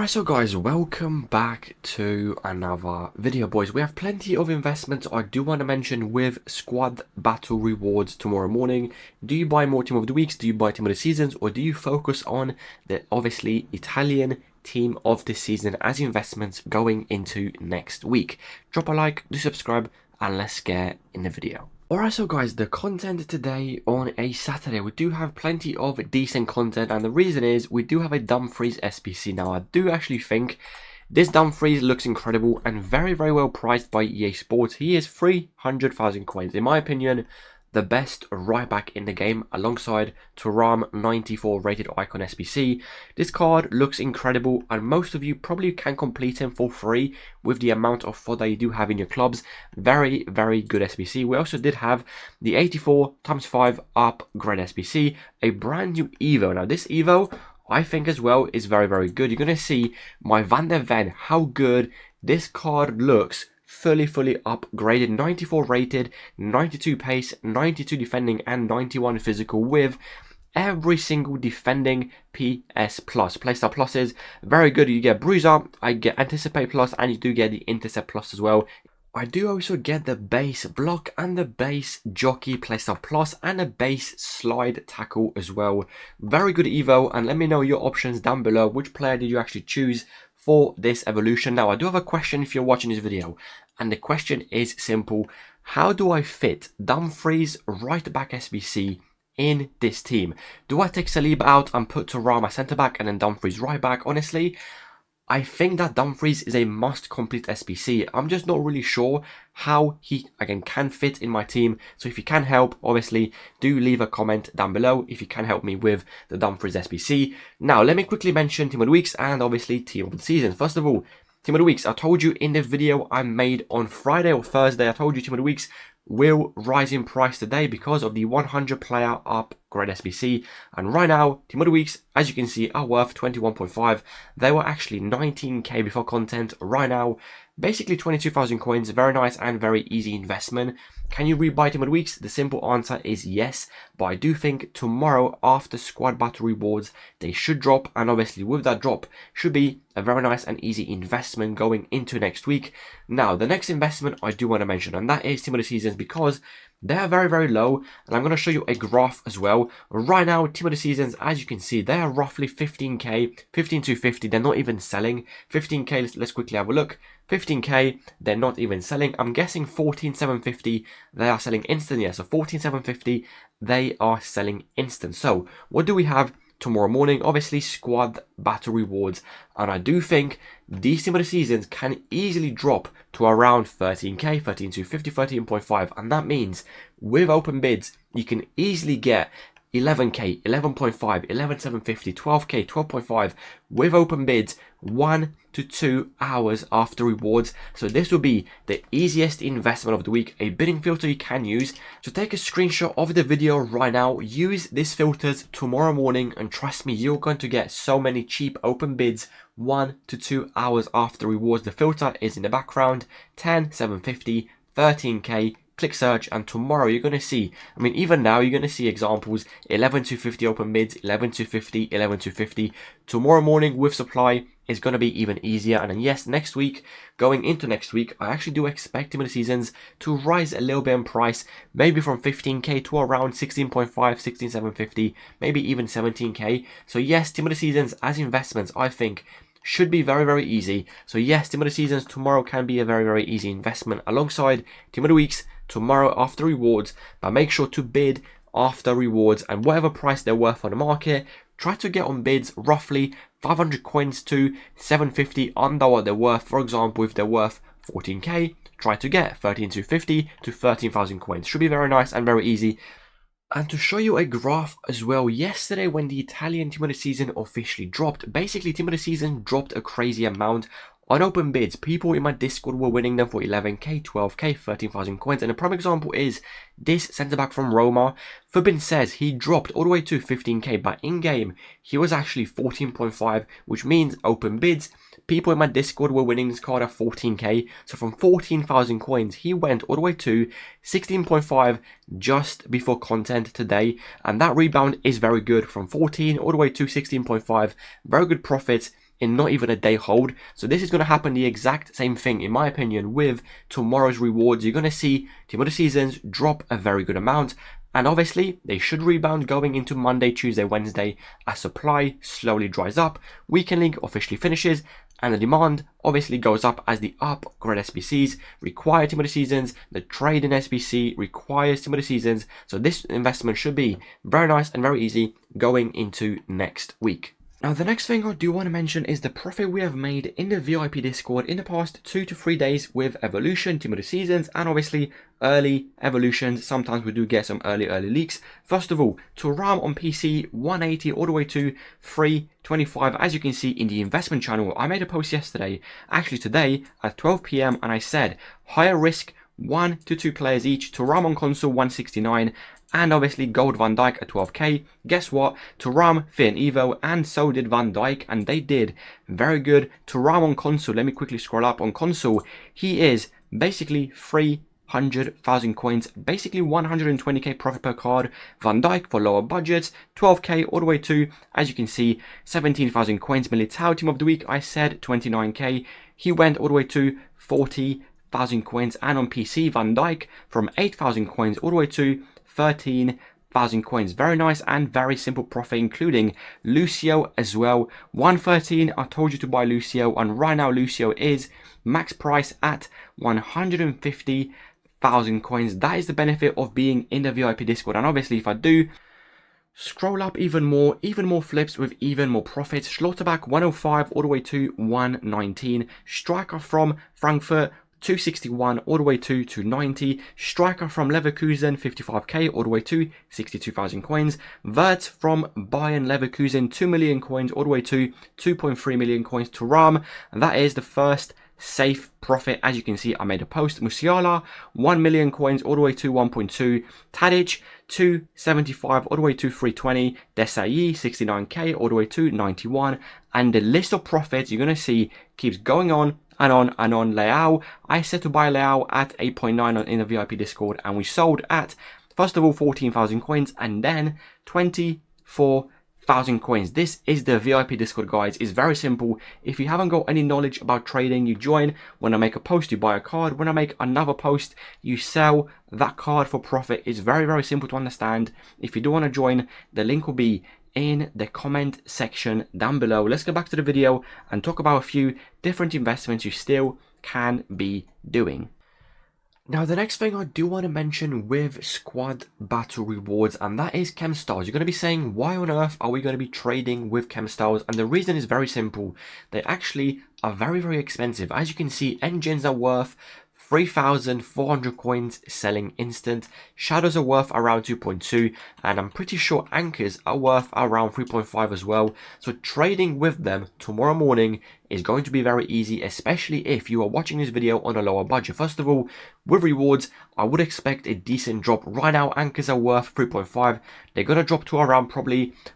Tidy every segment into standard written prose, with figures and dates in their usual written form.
Alright, so guys, welcome back to another video, boys. We have plenty of investments I do want to mention with squad battle rewards tomorrow morning. Do you buy more team of the weeks? Do you buy team of the seasons? Or do you focus on the obviously Italian team of the season as investments going into next week? Drop a like, do subscribe, and let's get in the video. Alright, so guys, the content today on a Saturday, we do have plenty of decent content, and the reason is we do have a Dumfries SBC. Now, I do actually think this Dumfries looks incredible and very, very well priced by EA Sports. He is 300,000 coins. In my opinion, the best right back in the game alongside totw 94 rated icon SBC. This card looks incredible and most of you probably can complete him for free with the amount of fodder you do have in your clubs. Very, very good SBC. We also did have the 84 times 5 upgrade SBC, a brand new Evo. Now this Evo I think as well is very, very good. You're going to see my Van der Ven, how good this card looks. Fully upgraded, 94 rated, 92 pace, 92 defending, and 91 physical with every single defending PS plus. Playstyle pluses, very good. You get Bruiser, I get Anticipate plus, and you do get the Intercept plus as well. I do also get the base block and the base jockey playstyle plus and a base slide tackle as well. Very good Evo, and let me know your options down below. Which player did you actually choose for this evolution? Now, I do have a question if you're watching this video, and the question is simple. How do I fit Dumfries right back SBC in this team? Do I take Saliba out and put totw centre back and then Dumfries right back? Honestly, I think that Dumfries is a must complete SBC. I'm just not really sure how he again can fit in my team. So if you can help, obviously do leave a comment down below if you can help me with the Dumfries SBC. Now let me quickly mention team of the weeks and obviously team of the season. First of all, team of the weeks. I told you in the video I made on Friday or Thursday, I told you team of the weeks will rise in price today because of the 100 player upgrade SBC. And right now, team of the weeks, as you can see, are worth 21.5. They were actually 19k before content. Right now, basically 22,000 coins. Very nice and very easy investment. Can you rebuy team of the weeks? The simple answer is yes, but I do think tomorrow after squad battle rewards they should drop, and obviously with that drop should be a very nice and easy investment going into next week. Now the next investment I do want to mention, and that is team of the seasons, because they are very, very low, and I'm going to show you a graph as well. Right now, team of the seasons, as you can see, they are roughly 15k, 15,250. They're not even selling. 15k, let's quickly have a look. 15k, they're not even selling. I'm guessing 14,750, they are selling instant. Yeah, so 14,750, they are selling instant. So what do we have tomorrow morning? Obviously squad battle rewards, and I do think these team of the seasons can easily drop to around 13k, 13,250, 13.5, and that means with open bids you can easily get 11k, 11.5, 11,750, 12k, 12.5 with open bids 1 to 2 hours after rewards. So this will be the easiest investment of the week, a bidding filter you can use. So take a screenshot of the video right now, use these filters tomorrow morning, and trust me, you're going to get so many cheap open bids 1 to 2 hours after rewards. The filter is in the background, 10,750, 13k, click search, and tomorrow you're going to see, I mean even now you're going to see examples 11,250 open bids, 11,250, 11,250. Tomorrow morning with supply is going to be even easier. And then yes, next week, going into next week, I actually do expect team of the seasons to rise a little bit in price, maybe from 15k to around 16.5, 16,750, maybe even 17k. So yes, team of the seasons as investments I think should be very, very easy. So yes, team of the seasons tomorrow can be a very, very easy investment alongside team of the weeks tomorrow after rewards, but make sure to bid after rewards, and whatever price they're worth on the market, try to get on bids roughly 500 coins to 750 under what they're worth. For example, if they're worth 14k, try to get 13,250 to 13,000 coins. Should be very nice and very easy. And to show you a graph as well, yesterday when the Italian team of the season officially dropped, basically team of the season dropped a crazy amount on open bids. People in my Discord were winning them for 11k, 12k, 13,000 coins. And a prime example is this centre back from Roma. Fubin says he dropped all the way to 15k, but in game he was actually 14.5, which means open bids, people in my Discord were winning this card at 14k. So from 14,000 coins, he went all the way to 16.5 just before content today. And that rebound is very good, from 14 all the way to 16.5. Very good profits in not even a day hold. So this is going to happen the exact same thing, in my opinion, with tomorrow's rewards. You're going to see Team of the Seasons drop a very good amount. And obviously, they should rebound going into Monday, Tuesday, Wednesday as supply slowly dries up, Weekend League officially finishes, and the demand obviously goes up as the upgrade SBCs require Team of the Seasons, the trade in SBC requires Team of the Seasons. So this investment should be very nice and very easy going into next week. Now, the next thing I do want to mention is the profit we have made in the VIP Discord in the past 2 to 3 days with Evolution, Team of the Seasons, and obviously early evolutions. Sometimes we do get some early leaks. First of all, totw on PC 180 all the way to 325. As you can see in the investment channel, I made a post yesterday, actually today at 12 PM, and I said higher risk 1 to 2 players each. totw on console 169. And obviously Gold Van Dijk at 12k. Guess what? totw fit an Evo, and so did Van Dijk, and they did very good. totw on console, let me quickly scroll up. On console, he is basically 300,000 coins, basically 120k profit per card. Van Dijk for lower budgets, 12k all the way to, as you can see, 17,000 coins. Militao Team of the Week, I said 29k. He went all the way to 40,000 coins. And on PC, Van Dijk from 8,000 coins all the way to 13,000 coins. Very nice and very simple profit, including Lucio as well. 113, I told you to buy Lucio, and right now Lucio is max price at 150,000 coins. That is the benefit of being in the VIP Discord. And obviously, if I do scroll up even more flips with even more profits. Schlotterbeck 105 all the way to 119. Striker from Frankfurt 261 all the way to 290. Striker from Leverkusen 55k all the way to 62,000 coins. Wirtz from Bayern Leverkusen 2 million coins all the way to 2.3 million coins. totw, and that is the first safe profit. As you can see, I made a post. Musiala 1 million coins all the way to 1.2. Tadic 275 all the way to 320. Desai 69k all the way to 91. And the list of profits you're going to see keeps going on and on and on. Leao, I said to buy Leao at 8.9 in the VIP Discord, and we sold at, first of all, 14,000 coins and then 24,000 coins. This is the VIP Discord, guys. It's very simple. If you haven't got any knowledge about trading, you join. When I make a post, you buy a card. When I make another post, you sell that card for profit. It's very, very simple to understand. If you do want to join, the link will be in the comment section down below. Let's go back to the video and talk about a few different investments you still can be doing. Now, the next thing I do want to mention with squad battle rewards, and that is chem styles. You're going to be saying, why on earth are we going to be trading with chem styles? And the reason is very simple. They actually are very, very expensive. As you can see, engines are worth 3,400 coins selling instant. Shadows are worth around 2.2, and I'm pretty sure anchors are worth around 3.5 as well. So trading with them tomorrow morning is going to be very easy, especially if you are watching this video on a lower budget. First of all, with rewards, I would expect a decent drop. Right now, anchors are worth 3.5. They're going to drop to around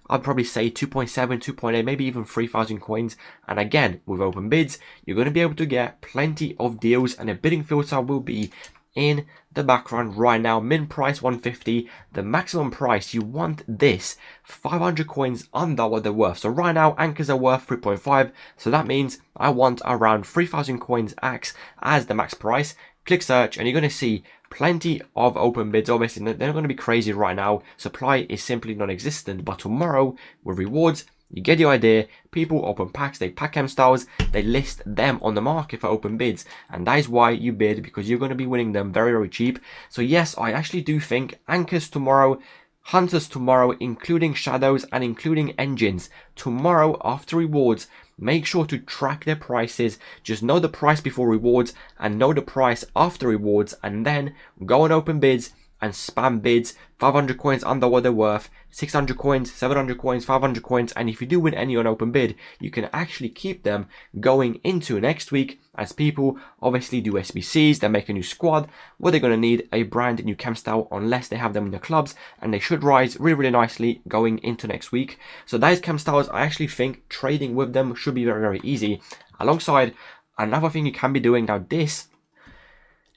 I'd probably say 2.7, 2.8, maybe even 3,000 coins. And again, with open bids, you're going to be able to get plenty of deals, and a bidding filter will be in the background right now. Min price 150. The maximum price you want this 500 coins under what they're worth. So right now anchors are worth 3.5, so that means I want around 3,000 coins axe as the max price. Click search and you're going to see plenty of open bids. Obviously they're not going to be crazy right now, supply is simply non-existent, but tomorrow with rewards, you get the idea. People open packs, they pack chem styles, they list them on the market for open bids, and that is why you bid, because you're going to be winning them very, very cheap. So yes, I actually do think anchors tomorrow, hunters tomorrow, including shadows and including engines tomorrow after rewards. Make sure to track their prices. Just know the price before rewards and know the price after rewards, and then go on open bids and spam bids. 500 coins under what they're worth, 600 coins, 700 coins, 500 coins, and if you do win any on open bid, you can actually keep them going into next week, as people obviously do SBCs, they make a new squad, where they're going to need a brand new chem style unless they have them in the clubs, and they should rise really, really nicely going into next week. So that is chem styles. I actually think trading with them should be very, very easy. Alongside, another thing you can be doing now, this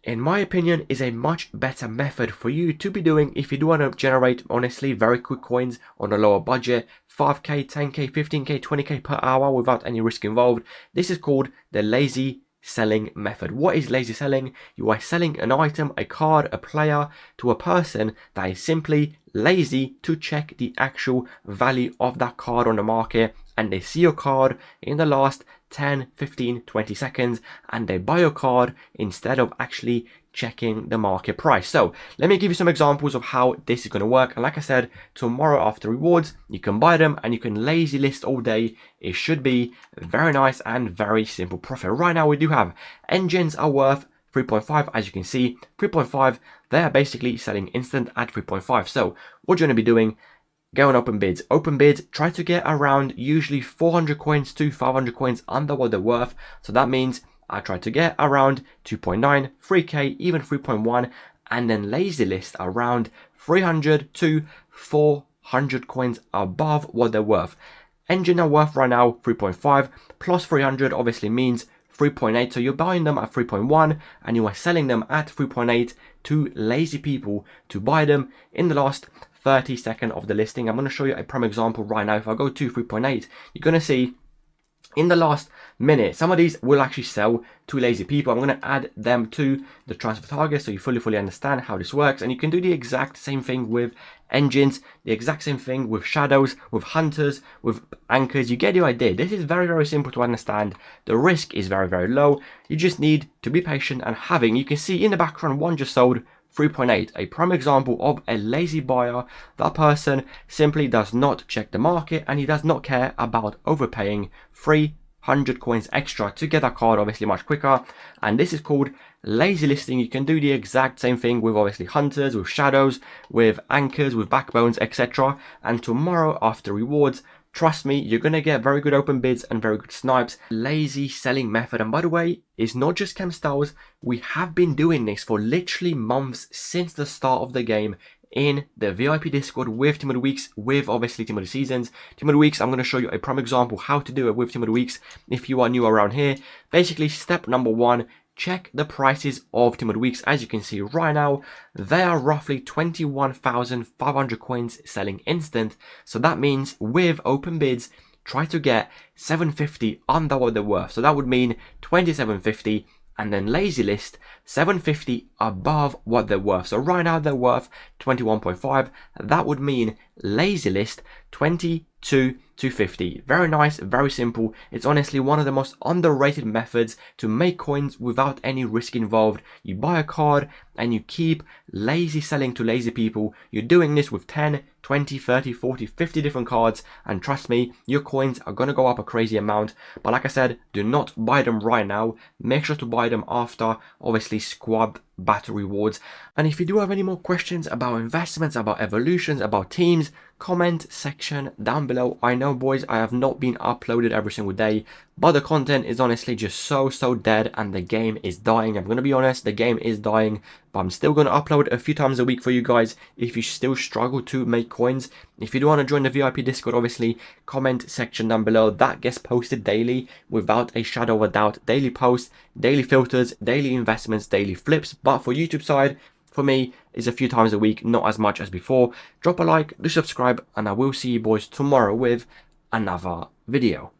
in my opinion, is a much better method for you to be doing if you do want to generate, honestly, very quick coins on a lower budget, 5k, 10k, 15k, 20k per hour without any risk involved. This is called the lazy selling method. What is lazy selling? You are selling an item, a card, a player to a person that is simply lazy to check the actual value of that card on the market, and they see your card in the last 10, 15, 20 seconds and they buy your card instead of actually checking the market price. So let me give you some examples of how this is going to work. And like I said, tomorrow after rewards, you can buy them and you can lazy list all day. It should be very nice and very simple profit. Right now we do have engines are worth 3.5, as you can see, 3.5, they're basically selling instant at 3.5. So what you're going to be doing, go on open bids. Open bids, try to get around usually 400 coins to 500 coins under what they're worth. So that means I try to get around 2.9, 3k, even 3.1, and then lazy list around 300 to 400 coins above what they're worth. Engine are worth right now 3.5 plus 300 obviously means 3.8, so you're buying them at 3.1 and you are selling them at 3.8 to lazy people to buy them in the last 30 seconds of the listing. I'm going to show you a prime example right now. If I go to 3.8, you're going to see in the last minute, some of these will actually sell to lazy people. I'm going to add them to the transfer target so you fully understand how this works. And you can do the exact same thing with engines, the exact same thing with shadows, with hunters, with anchors. You get the idea. This is very simple to understand. The risk is very low. You just need to be patient and having, you can see in the background, one just sold 3.8, a prime example of a lazy buyer. That person simply does not check the market and he does not care about overpaying 300 coins extra to get that card obviously much quicker. And this is called lazy listing. You can do the exact same thing with obviously hunters, with shadows, with anchors, with backbones, etc. And tomorrow after rewards, trust me, you're going to get very good open bids and very good snipes. Lazy selling method. And by the way, it's not just Chem Styles. We have been doing this for literally months since the start of the game in the VIP Discord with Team of the Weeks, with obviously Team of the Seasons. Team of the Weeks, I'm going to show you a prime example how to do it with Team of the Weeks if you are new around here. Basically, step number one, check the prices of Team of the Weeks. As you can see right now, they are roughly 21,500 coins selling instant. So that means with open bids, try to get 750 under what they're worth. So that would mean 2750, and then lazy list 750 above what they're worth. So right now they're worth 21.5. That would mean lazy list 22,250. Very nice, very simple. It's honestly one of the most underrated methods to make coins without any risk involved. You buy a card and you keep lazy selling to lazy people. You're doing this with 10, 20, 30, 40, 50 different cards, and trust me, your coins are going to go up a crazy amount. But like I said, do not buy them right now. Make sure to buy them after obviously squad battle rewards. And if you do have any more questions about investments, about evolutions, about teams, comment section down below. I know, boys, I have not been uploaded every single day, but the content is honestly just so dead and the game is dying. I'm going to be honest, the game is dying, but I'm still going to upload a few times a week for you guys if you still struggle to make coins. If you do want to join the VIP Discord, obviously, comment section down below. That gets posted daily without a shadow of a doubt. Daily posts, daily filters, daily investments, daily flips. But for YouTube side, for me, is a few times a week, not as much as before. Drop a like, do subscribe, and I will see you boys tomorrow with another video.